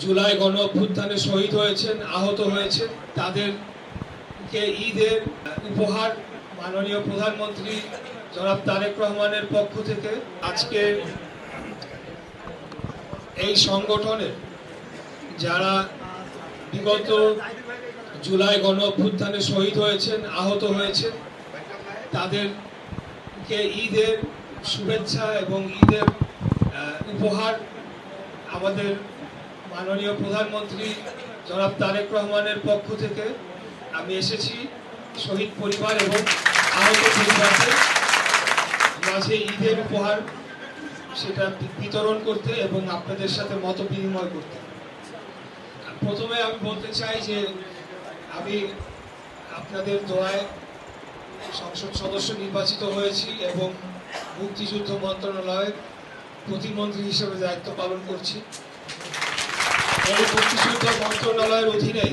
জুলাই গণ অভ্যুত্থানে শহীদ হয়েছেন, আহত হয়েছেন, তাদেরকে ঈদের উপহার মাননীয় প্রধানমন্ত্রী জনাব তারেক রহমানের পক্ষ থেকে আজকে এই সংগঠনের যারা বিগত জুলাই গণ অভ্যুত্থানে শহীদ হয়েছেন, আহত হয়েছেন, তাদেরকে ঈদের শুভেচ্ছা এবং ঈদের উপহার আমাদের মাননীয় প্রধানমন্ত্রী জনাব তারেক রহমানের পক্ষ থেকে আমি এসেছি শহীদ পরিবার এবং আহত পরিবারদের মাঝে ঈদের উপহার সেটা বিতরণ করতে এবং আপনাদের সাথে মত বিনিময় করতে। প্রথমে আমি বলতে চাই যে আমি আপনাদের দোয়ায় সংসদ সদস্য নির্বাচিত হয়েছি এবং মুক্তিযুদ্ধ মন্ত্রণালয়ের প্রতিমন্ত্রী হিসেবে দায়িত্ব পালন করছি। এই মুক্তিযুদ্ধ মন্ত্রণালয়ের অধীনে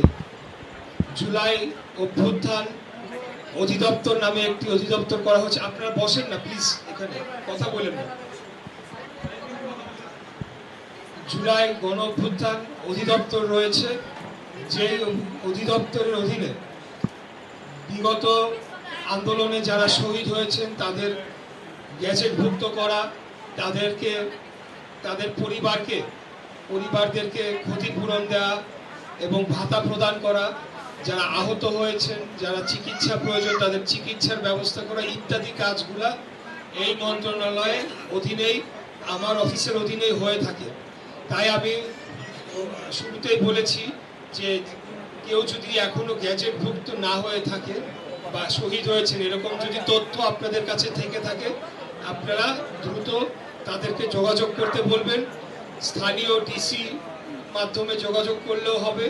জুলাই অভ্যুত্থান অধিদপ্তর নামে একটি অধিদপ্তর করা হচ্ছে। আপনারা বসেন না প্লিজ, এখানে কথা বলেন না। জুলাই গণ অভ্যুত্থান অধিদপ্তর রয়েছে, যে অধিদপ্তরের অধীনে বিগত আন্দোলনে যারা শহীদ হয়েছেন তাদের গ্যাজেটভুক্ত করা, তাদের পরিবারদেরকে ক্ষতিপূরণ দেওয়া এবং ভাতা প্রদান করা, যারা আহত হয়েছেন, যারা চিকিৎসা প্রয়োজন তাদের চিকিৎসার ব্যবস্থা করা ইত্যাদি কাজগুলা এই মন্ত্রণালয়ের অধীনেই, আমার অফিসের অধীনেই হয়ে থাকে। তাই আমি শুরুতেই বলেছি যে কেউ যদি এখনো গ্যাজেটভুক্ত না হয়ে থাকে বা শহীদ হয়েছেন এরকম যদি তথ্য আপনাদের কাছে থেকে থাকে, আপনারা দ্রুত তাদেরকে যোগাযোগ করতে বলবেন। স্থানীয় ডিসি মাধ্যমে যোগাযোগ করলেও হবে,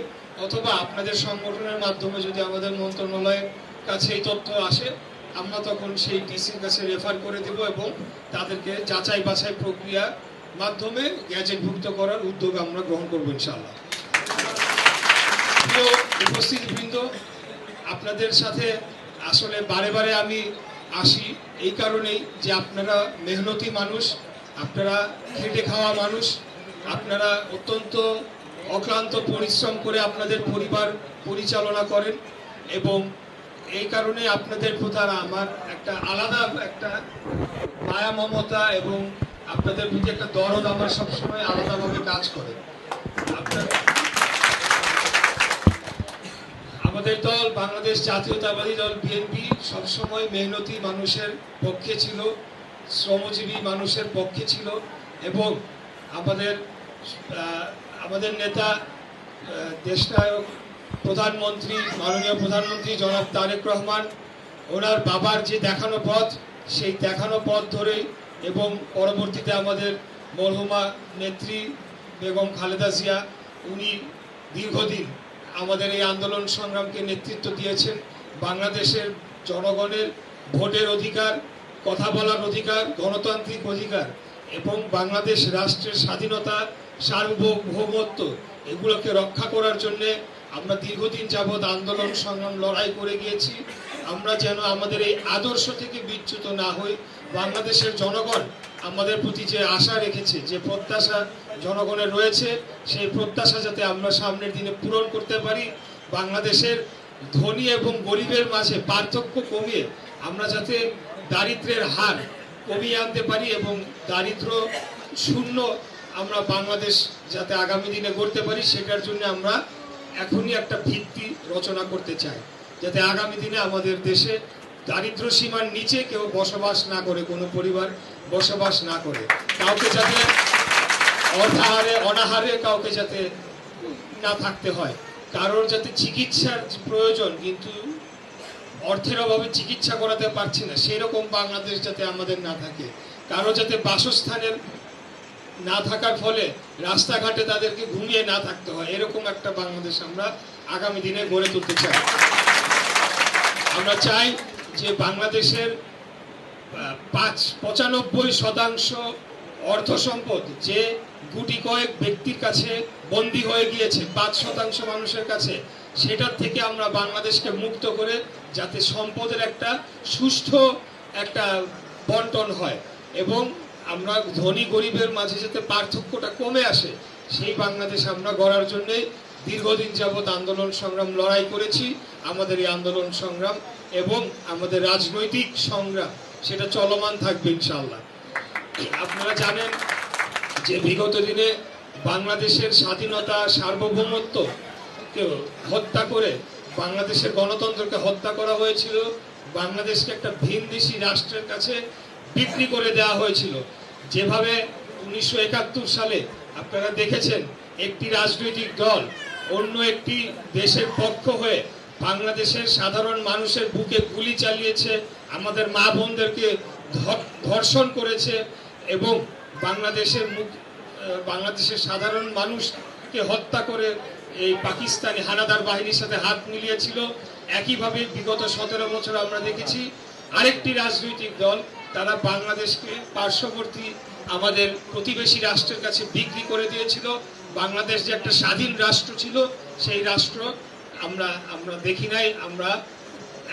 অথবা আপনাদের সংগঠনের মাধ্যমে যদি আমাদের মন্ত্রণালয়ের কাছে এই তথ্য আসে আমরা তখন সেই ডিসির কাছে রেফার করে দেব এবং তাদেরকে যাচাই বাছাই প্রক্রিয়ার মাধ্যমে গ্যাজেটভুক্ত করার উদ্যোগ আমরা গ্রহণ করবো ইনশাআল্লাহ। প্রিয় উপস্থিতবৃন্দ, আপনাদের সাথে আসলে বারে বারে আমি আসি এই কারণেই যে আপনারা মেহনতি মানুষ, আপনারা খেটে খাওয়া মানুষ, আপনারা অত্যন্ত অক্লান্ত পরিশ্রম করে আপনাদের পরিবার পরিচালনা করেন এবং এই কারণে আপনাদের প্রতি আমার একটা আলাদা একটা মায়া মমতা এবং আপনাদের প্রতি একটা দরদ আমার সবসময় আলাদাভাবে কাজ করে। আমাদের দল বাংলাদেশ জাতীয়তাবাদী দল বিএনপি সবসময় মেহনতি মানুষের পক্ষে ছিল, শ্রমজীবী মানুষের পক্ষে ছিল এবং আমাদের নেতা দেশনায়ক প্রধানমন্ত্রী মাননীয় প্রধানমন্ত্রী জনাব তারেক রহমান ওনার বাবার যে দেখানো পথ, সেই দেখানো পথ ধরেই এবং পরবর্তীতে আমাদের মরহুমা নেত্রী বেগম খালেদা জিয়া উনি দীর্ঘদিন আমাদের এই আন্দোলন সংগ্রামকে নেতৃত্ব দিয়েছেন। বাংলাদেশের জনগণের ভোটের অধিকার, কথা বলার অধিকার, গণতান্ত্রিক অধিকার এবং বাংলাদেশ রাষ্ট্রের স্বাধীনতা, সার্বভৌমত্ব এগুলোকে রক্ষা করার জন্য আমরা দীর্ঘদিন যাবৎ আন্দোলন সংগ্রাম লড়াই করে গিয়েছি। আমরা যেন আমাদের এই আদর্শ থেকে বিচ্যুত না হই। বাংলাদেশের জনগণ আমাদের প্রতি যে আশা রেখেছে, যে প্রত্যাশা জনগণের রয়েছে, সেই প্রত্যাশা যাতে আমরা সামনের দিনে পূরণ করতে পারি। বাংলাদেশের ধনী এবং গরিবের মাঝে পার্থক্য কমিয়ে আমরা যাতে দারিদ্র্যের হার কমিয়ে আনতে পারি এবং দারিদ্র শূন্য আমরা বাংলাদেশ যাতে আগামী দিনে গড়তে পারি, সেটার জন্য আমরা এখনই একটা ভিত্তি রচনা করতে চাই, যাতে আগামী দিনে আমাদের দেশে দারিদ্র সীমার নিচে কেউ বসবাস না করে, কোনো পরিবার বসবাস না করে, কাউকে যাতে অনাহারে কাউকে যাতে না থাকতে হয়, কারোর যাতে চিকিৎসার প্রয়োজন কিন্তু অর্থের অভাবে চিকিৎসা করাতে পারছি না সেরকম বাংলাদেশ যাতে আমাদের না থাকে, কারো যাতে বাসস্থানের না থাকার ফলে রাস্তাঘাটে তাদেরকে ঘুমিয়ে না থাকতে হয়, এরকম একটা বাংলাদেশ আমরা আগামী দিনে গড়ে তুলতে চাই। আমরা চাই যে বাংলাদেশের 95% অর্থ সম্পদ যে গুটি কয়েক ব্যক্তির কাছে বন্দী হয়ে গিয়েছে 5% মানুষের কাছে, সেটার থেকে আমরা বাংলাদেশকে মুক্ত করে যাতে সম্পদের একটা সুষ্ঠু একটা বন্টন হয় এবং আমরা ধনী গরিবের মাঝে যাতে পার্থক্যটা কমে আসে সেই বাংলাদেশ আমরা গড়ার জন্য দীর্ঘদিন যাবৎ আন্দোলন সংগ্রাম লড়াই করেছি। আমাদের এই আন্দোলন সংগ্রাম এবং আমাদের রাজনৈতিক সংগ্রাম সেটা চলমান থাকবে ইনশাআল্লাহ। আপনারা জানেন যে বিগত দিনে বাংলাদেশের স্বাধীনতা সার্বভৌমত্ব হত্যা করে বাংলাদেশের গণতন্ত্রকে হত্যা করা হয়েছিল, বাংলাদেশকে একটা ভিনদেশী রাষ্ট্রের কাছে বিক্রি করে দেওয়া হয়েছিল। যেভাবে 1971 সালে আপনারা দেখেছেন একটি রাজনৈতিক দল অন্য একটি দেশের পক্ষ হয়ে বাংলাদেশের সাধারণ মানুষের বুকে গুলি চালিয়েছে, আমাদের মা বোনদেরকে ধর্ষণ করেছে এবং বাংলাদেশের সাধারণ মানুষকে হত্যা করে এই পাকিস্তানি হানাদার বাহিনীর সাথে হাত মিলিয়েছিল। একইভাবে বিগত 17 বছর আমরা দেখেছি আরেকটি রাজনৈতিক দল তারা বাংলাদেশকে পার্শ্ববর্তী আমাদের প্রতিবেশী রাষ্ট্রের কাছে বিক্রি করে দিয়েছিল। বাংলাদেশ যে একটা স্বাধীন রাষ্ট্র ছিল সেই রাষ্ট্র আমরা দেখি নাই, আমরা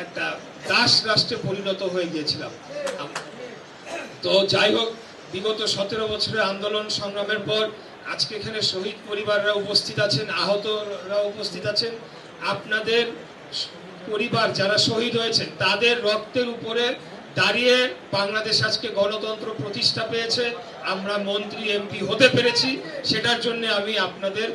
একটা দাস রাষ্ট্রে পরিণত হয়ে গিয়েছিলাম। তো যাই হোক, বিগত 17 বছরের আন্দোলন সংগ্রামের পর আজকে এখানে শহীদ পরিবাররা উপস্থিত আছেন, আহতরা উপস্থিত আছেন। আপনাদের পরিবার যারা শহীদ হয়েছেন তাদের রক্তের উপরে দাঁড়িয়ে বাংলাদেশ আজকে গণতন্ত্র প্রতিষ্ঠা পেয়েছে, আমরা মন্ত্রী এমপি হতে পেরেছি। সেটার জন্য আমি আপনাদের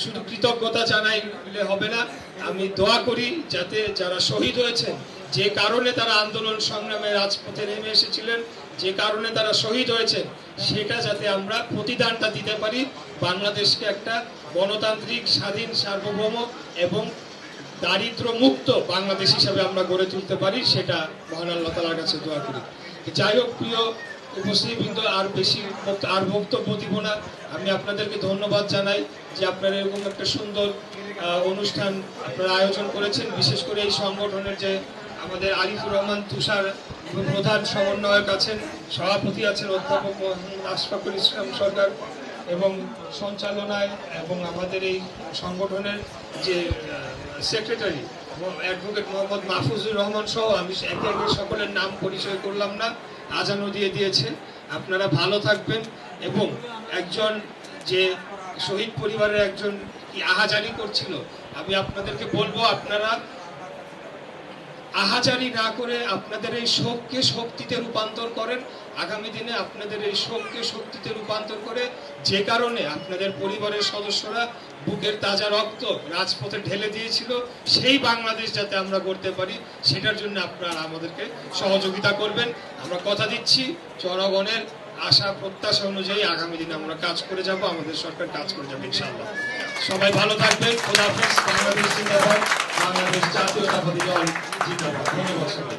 শুধু কৃতজ্ঞতা জানাইলে হবে না, আমি দোয়া করি যাতে যারা শহীদ হয়েছেন, যে কারণে তারা আন্দোলন সংগ্রামে রাজপথে নেমে এসেছিলেন, যে কারণে তারা শহীদ হয়েছেন, সেটা যাতে আমরা প্রতিদানটা দিতে পারি, বাংলাদেশকে একটা গণতান্ত্রিক স্বাধীন সার্বভৌম এবং দারিদ্র মুক্ত বাংলাদেশ হিসাবে আমরা গড়ে তুলতে পারি, সেটা মহান আল্লাহ তাআলার কাছে দোয়া করি। যাই হোক, প্রিয় উপস্থিতবৃন্দ, আর বক্তব্য দিব না। আমি আপনাদেরকে ধন্যবাদ জানাই যে আপনারা এরকম একটা সুন্দর অনুষ্ঠান আপনারা আয়োজন করেছেন। বিশেষ করে এই সংগঠনের যে আমাদের আরিফুর রহমান তুষার প্রধান সমন্বয়ক আছেন, সভাপতি আছেন অধ্যাপক আশফাকুল ইসলাম সরকার এবং সঞ্চালনায়, এবং আমাদের এই সংগঠনের যে সেক্রেটারি অ্যাডভোকেট মোহাম্মদ মাহফুজুর রহমান সহ, আমি একে একে সকলের নাম পরিচয় করলাম না, আজানও দিয়ে দিয়েছে। আপনারা ভালো থাকবেন এবং একজন যে শহীদ পরিবারের একজন আহাজারি করছিল, আমি আপনাদেরকে বলবো আপনারা আহাজারি না করে আপনাদের এই শোককে শক্তিতে রূপান্তর করেন। আগামী দিনে আপনাদের এই শোককে শক্তিতে রূপান্তর করে, যে কারণে আপনাদের পরিবারের সদস্যরা বুকের তাজা রক্ত রাজপথে ঢেলে দিয়েছিল, সেই বাংলাদেশ যাতে আমরা করতে পারি, সেটার জন্য আপনারা আমাদেরকে সহযোগিতা করবেন। আমরা কথা দিচ্ছি জনগণের আশা প্রত্যাশা অনুযায়ী আগামী দিনে আমরা কাজ করে যাব, আমাদের সরকার কাজ করে যাবে ইনশাআল্লাহ। সবাই ভালো থাকবেন। খোদা হাফেজ। বাংলাদেশ জিন্দাবাদ। বাংলাদেশ জাতীয়তাবাদী দল জিন্দাবাদ। ধন্যবাদ সবাই।